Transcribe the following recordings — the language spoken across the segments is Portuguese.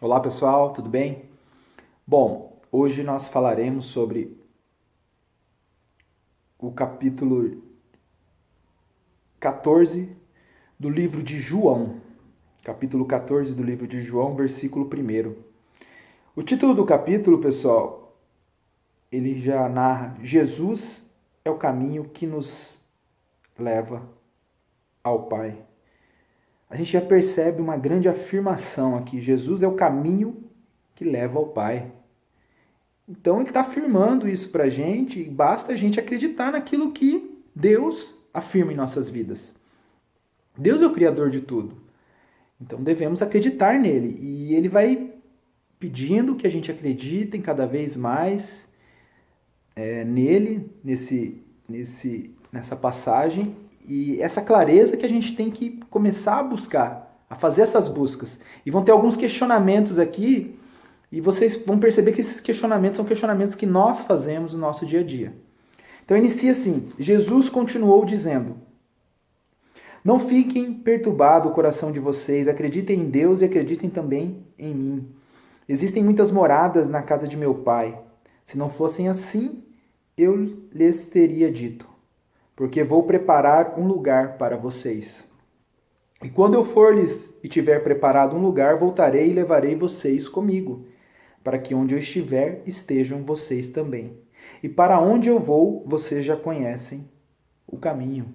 Olá pessoal, tudo bem? Bom, hoje nós falaremos sobre o capítulo 14 do livro de João. Capítulo 14 do livro de João, versículo 1. O título do capítulo, pessoal, ele já narra: Jesus é o caminho que nos leva ao Pai. A gente já percebe uma grande afirmação aqui: Jesus é o caminho que leva ao Pai. Então ele está afirmando isso para a gente, e basta a gente acreditar naquilo que Deus afirma em nossas vidas. Deus é o Criador de tudo. Então devemos acreditar nele. E ele vai pedindo que a gente acredite em cada vez mais nele, nessa passagem. E essa clareza que a gente tem que começar a buscar, a fazer essas buscas. E vão ter alguns questionamentos aqui. E vocês vão perceber que esses questionamentos são questionamentos que nós fazemos no nosso dia a dia. Então inicia assim: Jesus continuou dizendo: Não fiquem perturbado o coração de vocês, acreditem em Deus e acreditem também em mim. Existem muitas moradas na casa de meu Pai. Se não fossem assim, eu lhes teria dito, porque vou preparar um lugar para vocês. E quando eu for-lhes e tiver preparado um lugar, voltarei e levarei vocês comigo, para que onde eu estiver, estejam vocês também. E para onde eu vou, vocês já conhecem o caminho.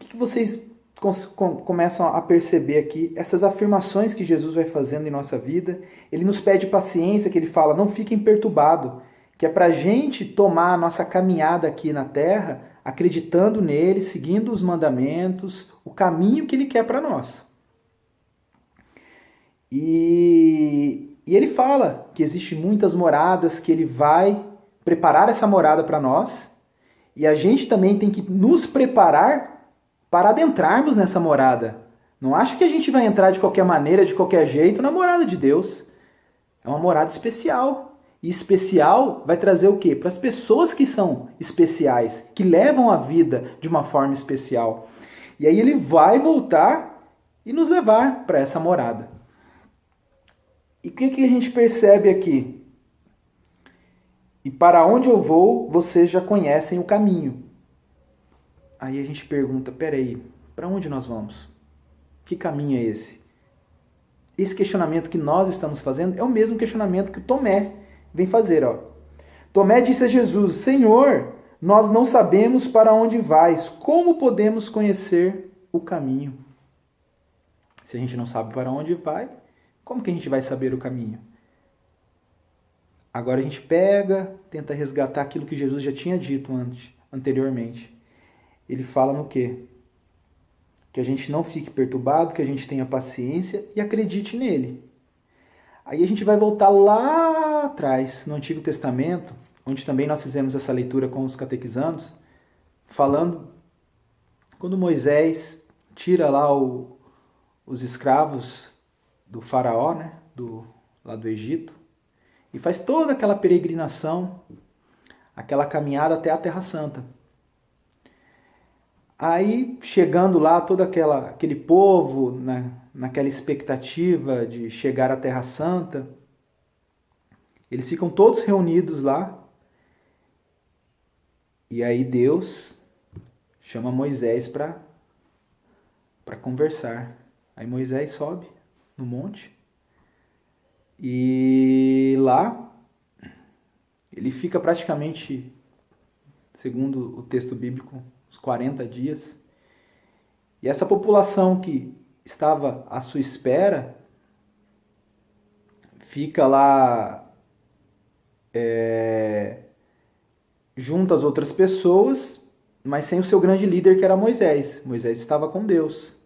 O que vocês começam a perceber aqui? Essas afirmações que Jesus vai fazendo em nossa vida. Ele nos pede paciência, que ele fala: não fiquem perturbados, que é para a gente tomar a nossa caminhada aqui na terra, acreditando nele, seguindo os mandamentos, o caminho que ele quer para nós. E ele fala que existem muitas moradas, que ele vai preparar essa morada para nós, e a gente também tem que nos preparar para adentrarmos nessa morada. Não acha que a gente vai entrar de qualquer maneira, de qualquer jeito na morada de Deus. É uma morada especial. E especial vai trazer o quê? Para as pessoas que são especiais, que levam a vida de uma forma especial. E aí ele vai voltar e nos levar para essa morada. E o que a gente percebe aqui? E para onde eu vou, vocês já conhecem o caminho. Aí a gente pergunta: peraí, para onde nós vamos? Que caminho é esse? Esse questionamento que nós estamos fazendo é o mesmo questionamento que Tomé vem fazer. Tomé disse a Jesus: Senhor, nós não sabemos para onde vais, como podemos conhecer o caminho? Se a gente não sabe para onde vai, como que a gente vai saber o caminho? Agora a gente tenta resgatar aquilo que Jesus já tinha dito anteriormente. Ele fala no quê? Que a gente não fique perturbado, que a gente tenha paciência e acredite nele. Aí a gente vai voltar lá atrás, no Antigo Testamento, onde também nós fizemos essa leitura com os catequizandos, falando quando Moisés tira lá os escravos do faraó, né, lá do Egito, e faz toda aquela peregrinação, aquela caminhada até a Terra Santa. Aí, chegando lá, todo aquele povo, né, naquela expectativa de chegar à Terra Santa, eles ficam todos reunidos lá, e aí Deus chama Moisés para conversar. Aí Moisés sobe no monte, e lá ele fica praticamente, segundo o texto bíblico, uns 40 dias. E essa população que estava à sua espera fica lá junto às outras pessoas, mas sem o seu grande líder, que era Moisés. Moisés estava com Deus.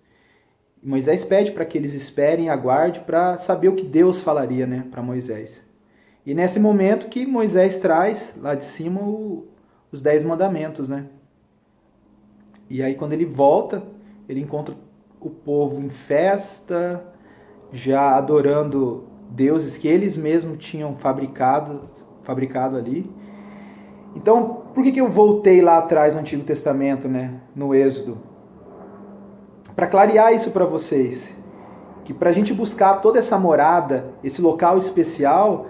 E Moisés pede para que eles esperem e aguardem para saber o que Deus falaria, né, para Moisés. E nesse momento que Moisés traz lá de cima os 10 mandamentos, né? E aí quando ele volta, ele encontra o povo em festa, já adorando deuses que eles mesmos tinham fabricado ali. Então, por que eu voltei lá atrás no Antigo Testamento, né, no Êxodo? Para clarear isso para vocês. que para a gente buscar toda essa morada, esse local especial,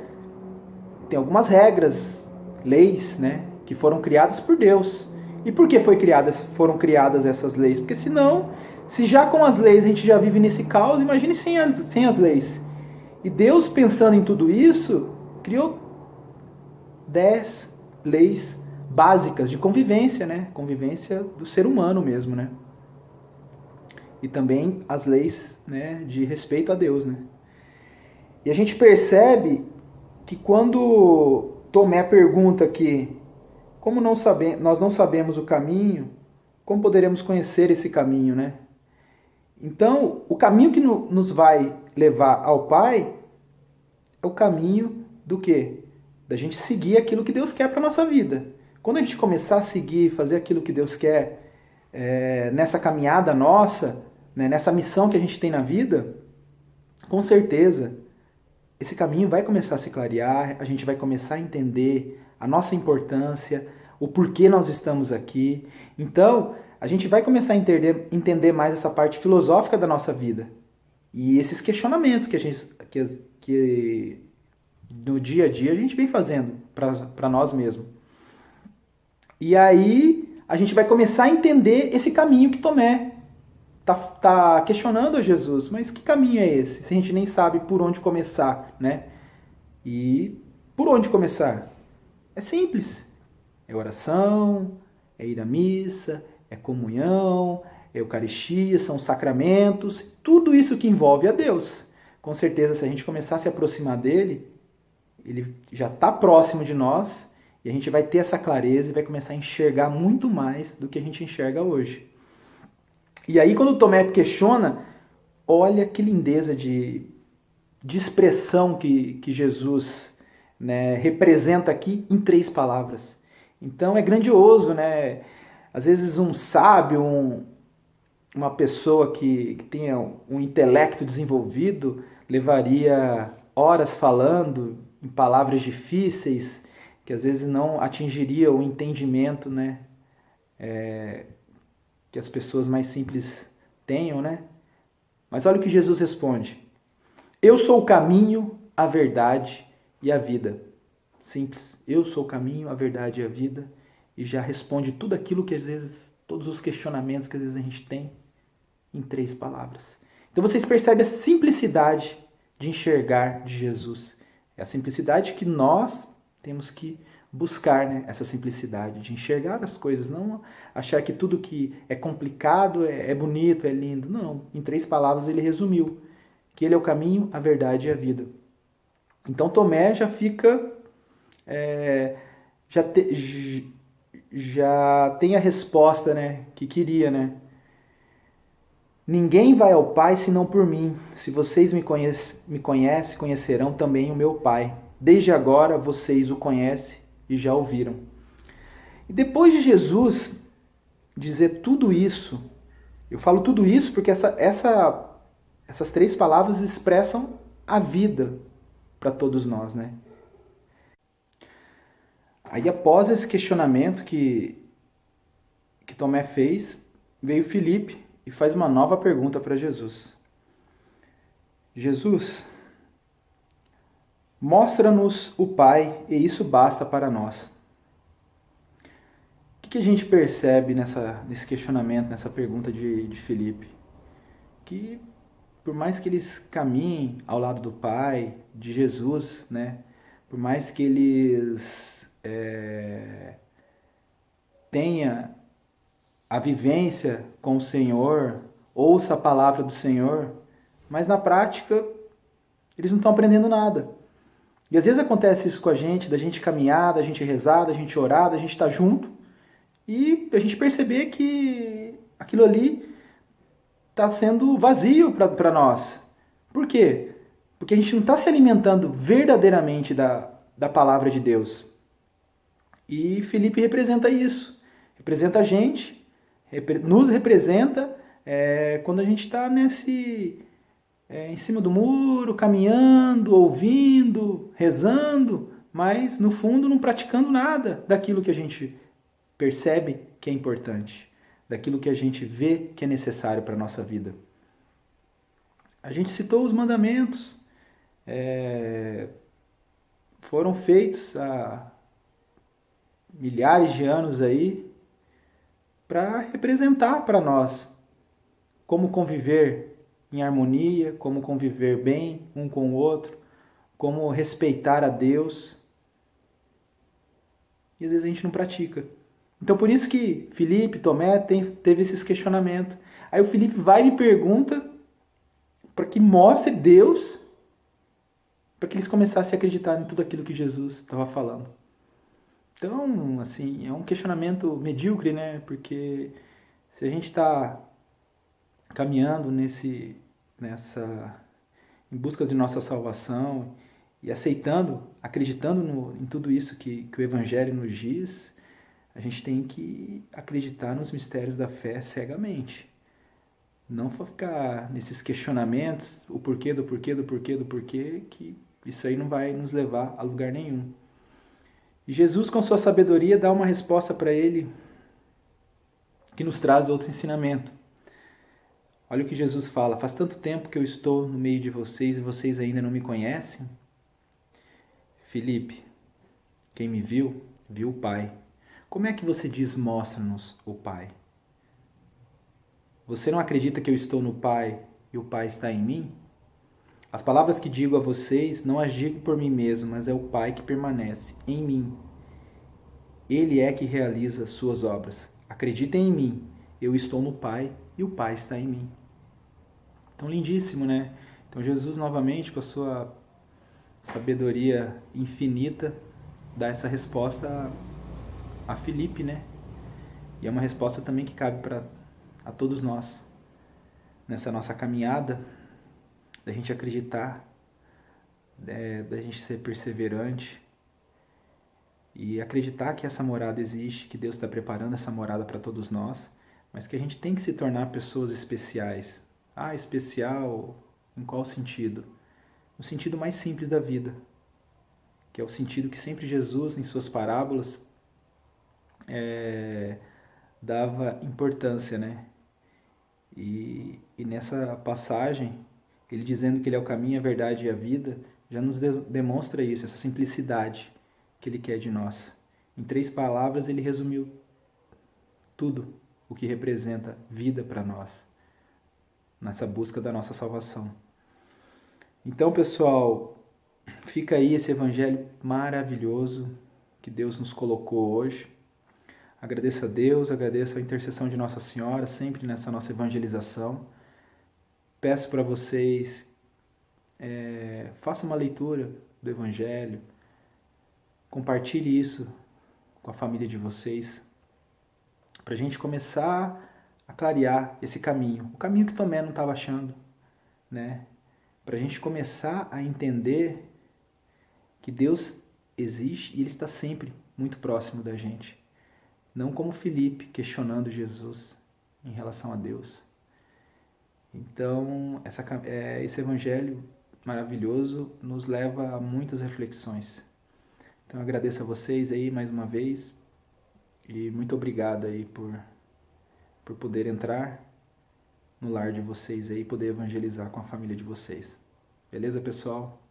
tem algumas regras, leis, né, que foram criadas por Deus. E por que foram criadas essas leis? Porque senão, se já com as leis a gente já vive nesse caos, imagine sem as leis. E Deus, pensando em tudo isso, criou 10 leis básicas de convivência, né? Convivência do ser humano mesmo, né? E também as leis, né, de respeito a Deus, né? E a gente percebe que quando Tomé pergunta aqui, nós não sabemos o caminho, como poderemos conhecer esse caminho, né? Então, o caminho que nos vai levar ao Pai é o caminho do quê? Da gente seguir aquilo que Deus quer para a nossa vida. Quando a gente começar a seguir, fazer aquilo que Deus quer nessa caminhada nossa, né, nessa missão que a gente tem na vida, com certeza esse caminho vai começar a se clarear, a gente vai começar a entender a nossa importância, o porquê nós estamos aqui. Então, a gente vai começar a entender mais essa parte filosófica da nossa vida. E esses questionamentos que no dia a dia a gente vem fazendo para nós mesmos. E aí a gente vai começar a entender esse caminho que Tomé tá questionando a Jesus. Mas que caminho é esse? Se a gente nem sabe por onde começar, né? E por onde começar? É simples. É oração, é ir à missa, é comunhão, é Eucaristia, são sacramentos, tudo isso que envolve a Deus. Com certeza, se a gente começar a se aproximar dele, ele já está próximo de nós e a gente vai ter essa clareza e vai começar a enxergar muito mais do que a gente enxerga hoje. E aí, quando o Tomé questiona, olha que lindeza de expressão que Jesus, né, representa aqui em 3 palavras. Então é grandioso, né? Às vezes um sábio, uma pessoa que tenha um intelecto desenvolvido, levaria horas falando em palavras difíceis, que às vezes não atingiria o entendimento, né? Que as pessoas mais simples tenham, né? Mas olha o que Jesus responde. Eu sou o caminho, a verdade e a vida. Simples. Eu sou o caminho, a verdade e a vida. E já responde tudo aquilo que às vezes, todos os questionamentos que às vezes a gente tem em 3 palavras. Então vocês percebem a simplicidade de enxergar de Jesus. É a simplicidade que nós temos que buscar, né? Essa simplicidade de enxergar as coisas, não achar que tudo que é complicado é bonito, é lindo. Não, em 3 palavras ele resumiu que ele é o caminho, a verdade e a vida. Então Tomé já fica, já tem a resposta, né, que queria, né? Ninguém vai ao Pai senão por mim. Se vocês me conhecem, conhecerão também o meu Pai. Desde agora vocês o conhecem e já ouviram. E depois de Jesus dizer tudo isso, eu falo tudo isso porque essas 3 palavras expressam a vida para todos nós, né? Aí após esse questionamento que Tomé fez, veio Filipe e faz uma nova pergunta para Jesus. Jesus, mostra-nos o Pai e isso basta para nós. O que a gente percebe nesse questionamento, nessa pergunta de Filipe? Que por mais que eles caminhem ao lado do Pai, de Jesus, né? Por mais que eles tenha a vivência com o Senhor, ouça a palavra do Senhor, mas na prática eles não estão aprendendo nada. E às vezes acontece isso com a gente, da gente caminhar, da gente rezar, da gente orar, da gente estar junto e a gente perceber que aquilo ali está sendo vazio para nós. Por quê? Porque a gente não está se alimentando verdadeiramente da palavra de Deus. E Filipe representa isso. Representa a gente, nos representa quando a gente está em cima do muro, caminhando, ouvindo, rezando, mas no fundo não praticando nada daquilo que a gente percebe que é importante, daquilo que a gente vê que é necessário para a nossa vida. A gente citou os mandamentos, foram feitos há milhares de anos aí para representar para nós como conviver em harmonia, como conviver bem um com o outro, como respeitar a Deus. E às vezes a gente não pratica. Então por isso que Felipe, Tomé teve esses questionamentos. Aí o Felipe vai e me pergunta para que mostre Deus, para que eles começassem a acreditar em tudo aquilo que Jesus estava falando. Então, assim, é um questionamento medíocre, né? Porque se a gente está caminhando em busca de nossa salvação e aceitando, acreditando em tudo isso que o Evangelho nos diz, a gente tem que acreditar nos mistérios da fé cegamente. Não ficar nesses questionamentos, o porquê do porquê do porquê do porquê, que isso aí não vai nos levar a lugar nenhum. E Jesus, com sua sabedoria, dá uma resposta para ele que nos traz outro ensinamento. Olha o que Jesus fala: faz tanto tempo que eu estou no meio de vocês e vocês ainda não me conhecem? Felipe, quem me viu, viu o Pai. Como é que você diz, mostra-nos o Pai? Você não acredita que eu estou no Pai e o Pai está em mim? As palavras que digo a vocês não as digo por mim mesmo, mas é o Pai que permanece em mim. Ele é que realiza suas obras. Acreditem em mim, eu estou no Pai e o Pai está em mim. Então, lindíssimo, né? Então, Jesus, novamente, com a sua sabedoria infinita, dá essa resposta a Filipe, né? E é uma resposta também que cabe a todos nós, nessa nossa caminhada, da gente acreditar, da gente ser perseverante e acreditar que essa morada existe, que Deus está preparando essa morada para todos nós, mas que a gente tem que se tornar pessoas especiais. Ah, especial em qual sentido? No sentido mais simples da vida, que é o sentido que sempre Jesus, em suas parábolas, dava importância, né? E nessa passagem, ele dizendo que ele é o caminho, a verdade e a vida, já nos demonstra isso, essa simplicidade que ele quer de nós. Em 3 palavras, ele resumiu tudo o que representa vida para nós, nessa busca da nossa salvação. Então, pessoal, fica aí esse evangelho maravilhoso que Deus nos colocou hoje. Agradeço a Deus, agradeço a intercessão de Nossa Senhora, sempre nessa nossa evangelização. Peço para vocês, façam uma leitura do Evangelho, compartilhe isso com a família de vocês, para a gente começar a clarear esse caminho, o caminho que Tomé não estava achando, né? Para a gente começar a entender que Deus existe e Ele está sempre muito próximo da gente. Não como Filipe questionando Jesus em relação a Deus. Então, esse evangelho maravilhoso nos leva a muitas reflexões. Então, eu agradeço a vocês aí mais uma vez e muito obrigado aí por poder entrar no lar de vocês aí e poder evangelizar com a família de vocês. Beleza, pessoal?